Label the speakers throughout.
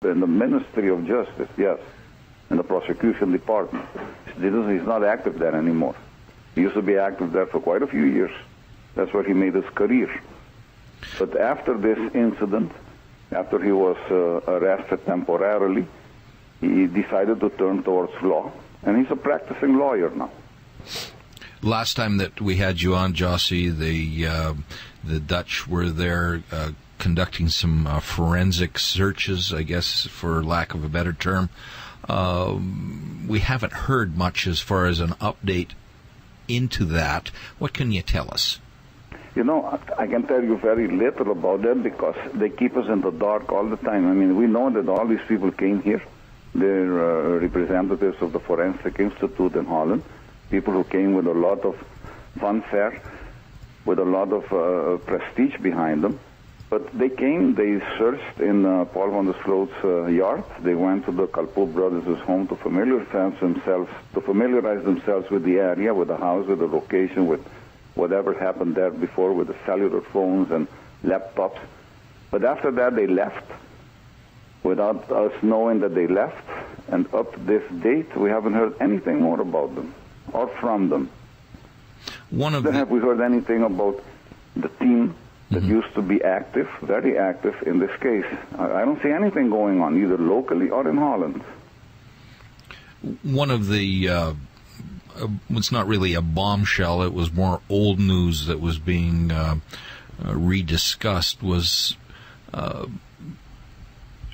Speaker 1: in the Ministry of Justice, yes, in the prosecution department. He's not active there anymore. He used to be active there for quite a few years. That's where he made his career. But after this incident, after he was arrested temporarily, he decided to turn towards law, and he's a practicing lawyer now.
Speaker 2: Last time that we had you on, Jossy, the Dutch were there conducting some forensic searches, I guess, for lack of a better term. We haven't heard much as far as an update into that. What can you tell us?
Speaker 1: You know, I can tell you very little about that because they keep us in the dark all the time. I mean, we know that all these people came here. They're representatives of the Forensic Institute in Holland, people who came with a lot of fanfare, with a lot of prestige behind them. But they came, they searched in Paul van der Sloot's yard. They went to the Kalpoe brothers' home to familiarize themselves with the area, with the house, with the location, with whatever happened there before, with the cellular phones and laptops. But after that, they left without us knowing that they left. And up to this date, we haven't heard anything more about them or from them. Have we heard anything about the team that used to be active, very active in this case? I don't see anything going on, either locally or in Holland.
Speaker 2: One of the, it's not really a bombshell, it was more old news that was being rediscussed, was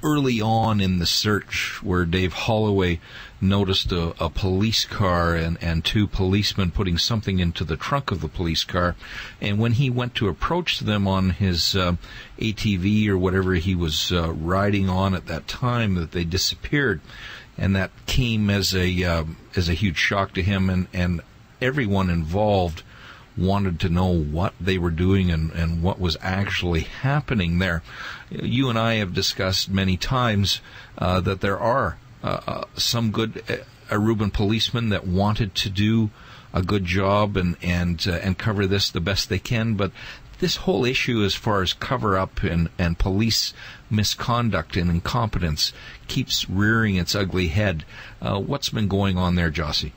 Speaker 2: early on in the search where Dave Holloway noticed a police car and two policemen putting something into the trunk of the police car. And when he went to approach them on his ATV or whatever he was riding on at that time, that they disappeared. And that came as a huge shock to him, and everyone involved wanted to know what they were doing and what was actually happening there. You and I have discussed many times that there are some good Aruban policemen that wanted to do a good job and cover this the best they can, but this whole issue as far as cover-up and police misconduct and incompetence keeps rearing its ugly head. What's been going on there, Jossy?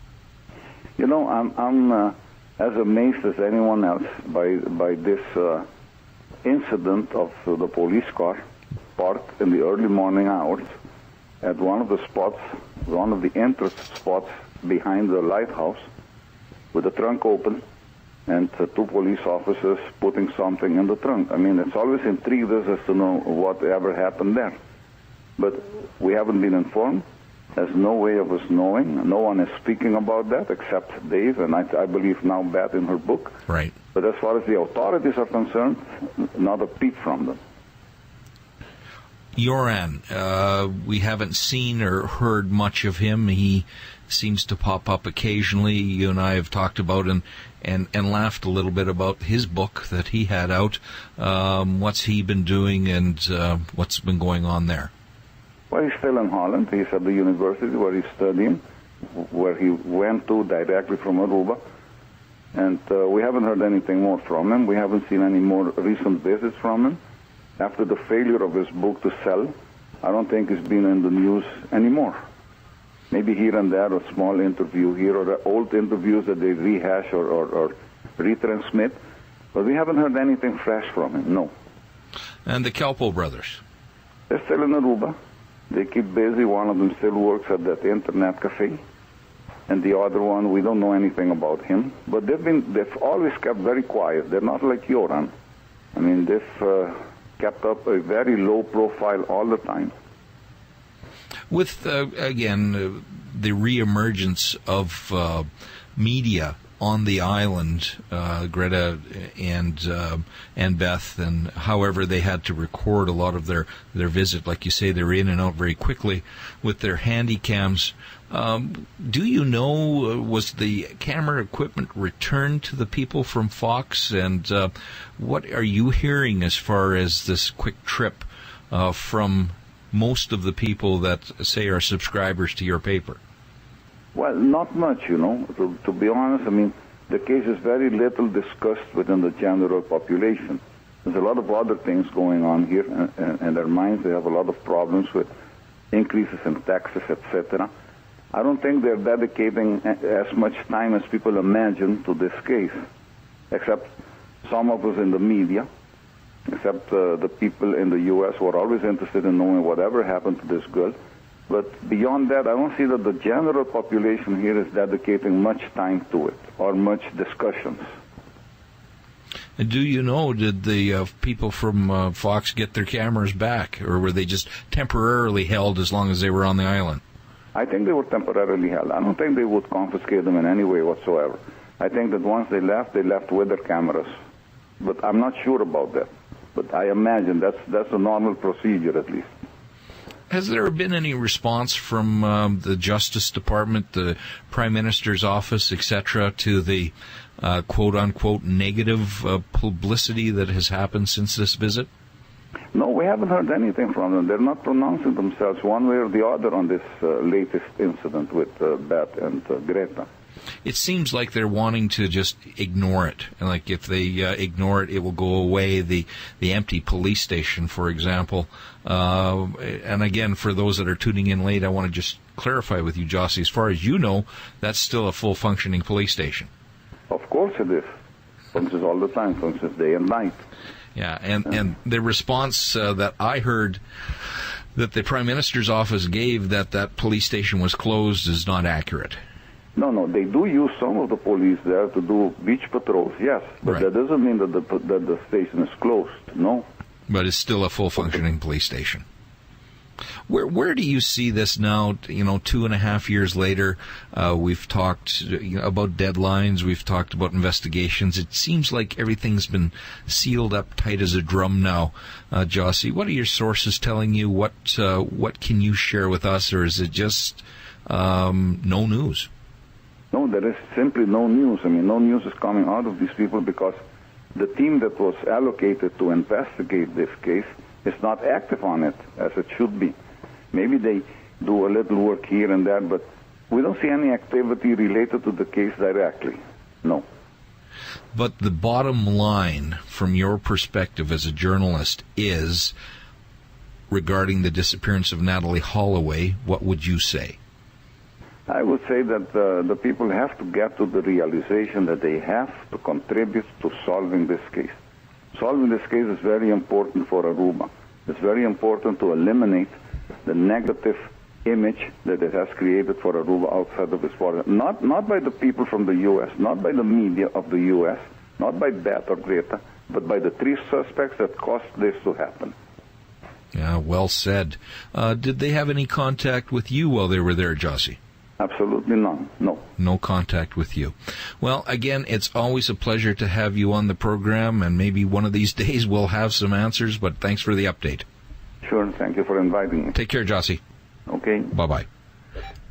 Speaker 1: You know, I'm as amazed as anyone else by this incident of the police car parked in the early morning hours at one of the spots, one of the entrance spots behind the lighthouse, with the trunk open and two police officers putting something in the trunk. I mean, it's always intrigued us as to know whatever happened there. But we haven't been informed. There's no way of us knowing. No one is speaking about that except Dave, and I believe now Beth in her book.
Speaker 2: Right.
Speaker 1: But as far as the authorities are concerned, not a peep from them.
Speaker 2: Joran, we haven't seen or heard much of him. He seems to pop up occasionally. You and I have talked about and laughed a little bit about his book that he had out. What's he been doing and what's been going on there?
Speaker 1: Well, he's still in Holland. He's at the university where he's studying, where he went to directly from Aruba. And we haven't heard anything more from him. We haven't seen any more recent visits from him. After the failure of his book to sell, I don't think he's been in the news anymore. Maybe here and there a small interview here or the old interviews that they rehash or retransmit. But we haven't heard anything fresh from him, no.
Speaker 2: And the Kalpoe brothers?
Speaker 1: They're still in Aruba. They keep busy. One of them still works at that internet cafe. And the other one, we don't know anything about him. But they've always kept very quiet. They're not like Joran. I mean, they've kept up a very low profile all the time.
Speaker 2: With, again, the reemergence of media on the island, Greta and Beth, and however they had to record a lot of their visit, like you say, they're in and out very quickly with their handy cams. Do you know, was the camera equipment returned to the people from Fox, and what are you hearing as far as this quick trip from most of the people that, say, are subscribers to your paper?
Speaker 1: Well, not much, you know. To be honest, I mean, the case is very little discussed within the general population. There's a lot of other things going on here in their minds. They have a lot of problems with increases in taxes, etc. I don't think they're dedicating as much time as people imagine to this case, except some of us in the media, except the people in the U.S. who are always interested in knowing whatever happened to this girl. But beyond that, I don't see that the general population here is dedicating much time to it or much discussions.
Speaker 2: Do you know, did the people from Fox get their cameras back, or were they just temporarily held as long as they were on the island?
Speaker 1: I think they were temporarily held. I don't think they would confiscate them in any way whatsoever. I think that once they left with their cameras. But I'm not sure about that. But I imagine that's a normal procedure at least.
Speaker 2: Has there been any response from the Justice Department, the Prime Minister's office, etc., to the quote-unquote negative publicity that has happened since this visit?
Speaker 1: No, we haven't heard anything from them. They're not pronouncing themselves one way or the other on this latest incident with Beth and Greta.
Speaker 2: It seems like they're wanting to just ignore it. And like if they ignore it, it will go away. The empty police station, for example. And again, for those that are tuning in late, I want to just clarify with you, Jossy, as far as you know, that's still a full functioning police station.
Speaker 1: Of course it is. Functions all the time, functions day and night.
Speaker 2: Yeah, and the response that I heard that the Prime Minister's office gave that police station was closed is not accurate.
Speaker 1: No, they do use some of the police there to do beach patrols, yes. But
Speaker 2: right.
Speaker 1: That doesn't mean that the station is closed, no.
Speaker 2: But it's still a full functioning police station. Where do you see this now, 2.5 years later? We've talked about deadlines, we've talked about investigations. It seems like everything's been sealed up tight as a drum now. Jossy, what are your sources telling you? What can you share with us, or is it just no news?
Speaker 1: No, there is simply no news. I mean, no news is coming out of these people because the team that was allocated to investigate this case is not active on it as it should be. Maybe they do a little work here and there, but we don't see any activity related to the case directly. No.
Speaker 2: But the bottom line, from your perspective as a journalist, is regarding the disappearance of Natalie Holloway, what would you say?
Speaker 1: I would say that the people have to get to the realization that they have to contribute to solving this case. Solving this case is very important for Aruba. It's very important to eliminate the negative image that it has created for Aruba outside of its border. Not by the people from the U.S., not by the media of the U.S., not by Beth or Greta, but by the three suspects that caused this to happen.
Speaker 2: Yeah, well said. Did they have any contact with you while they were there, Jossy?
Speaker 1: Absolutely none, no.
Speaker 2: No contact with you. Well, again, it's always a pleasure to have you on the program, and maybe one of these days we'll have some answers, but thanks for the update.
Speaker 1: Sure, thank you for inviting me.
Speaker 2: Take care, Jossy.
Speaker 1: Okay.
Speaker 2: Bye-bye.